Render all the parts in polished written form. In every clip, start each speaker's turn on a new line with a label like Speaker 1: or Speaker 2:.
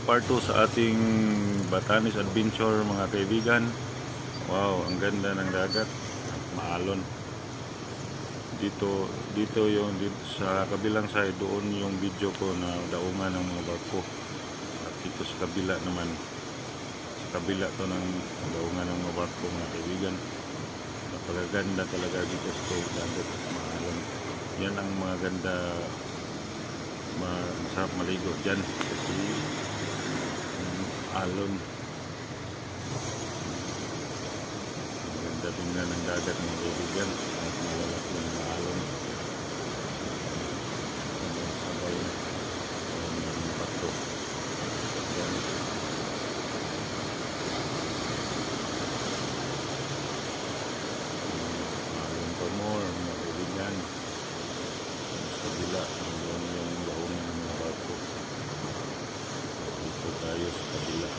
Speaker 1: part 2 sa ating Batanes Adventure mga kaibigan. Wow, ang ganda ng dagat, maalon. Dito yung sa kabilang side, doon yung video ko na daungan ng mga barko. At dito sa kabila naman, sa kabila to ng daungan ng mga barko mga kaibigan. Napakaganda talaga dito sa dagat, maalon. Yan ang mga ganda, masarap maligo dyan kasi alon. Maganda tingnan ng dagat ng kaibigan at malalaki ng alon. Sabay ng bato. Yan. Alon pa more mga kaibigan. Sa kabila yung daungan ng mga barko. Dito tayo sa kabila.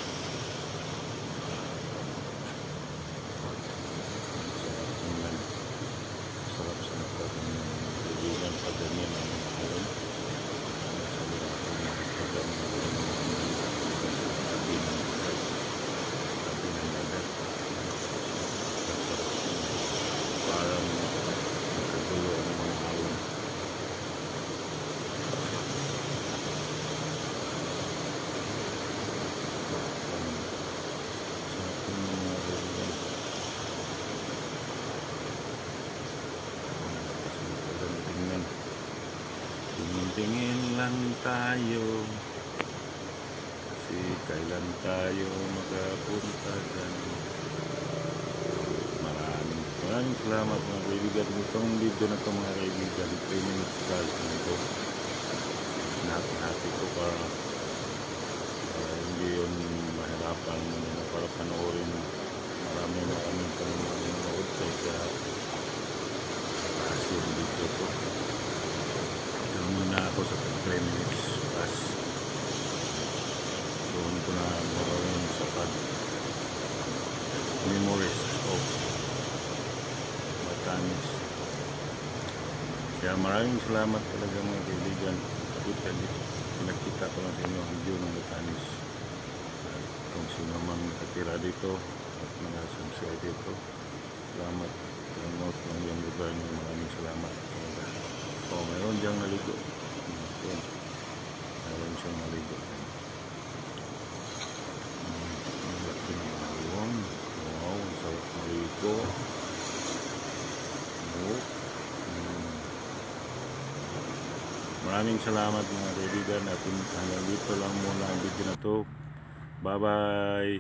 Speaker 1: Sarap sa mata ng kaibigan pag ganyan ang alon. Sa pagkakas ng dagat. Parang nagkagulo ang mga alon. Tingin lang tayo kasi kailan tayo magapunta dyan. Maraming salamat mga kaibigan. Itong video na ito mga kaibigan, 3 minutes vlog na ito. Hati-hati ko para hindi yun mahirapan para panoorin. Maraming kami manood kaya kasi yung video ko. Muna ako sa 3 minutes plus doon ko na maroon sa memories of Batanes. Kaya maraming salamat talaga mga kaibigan. Pinagkita ko lang sa inyo ang view ng Batanes at kung sino mang nakatira dito at mga subscribe dito, salamat. Promote lang yung lugar niyo. Maraming salamat talaga. Mayroon diyang naligo. Mayroon siyang naligo. Malaki ng alon. Wow, sarap naligo. Maraming salamat mga kaibigan. At hanggang dito lang muna ang video na to. Bye bye.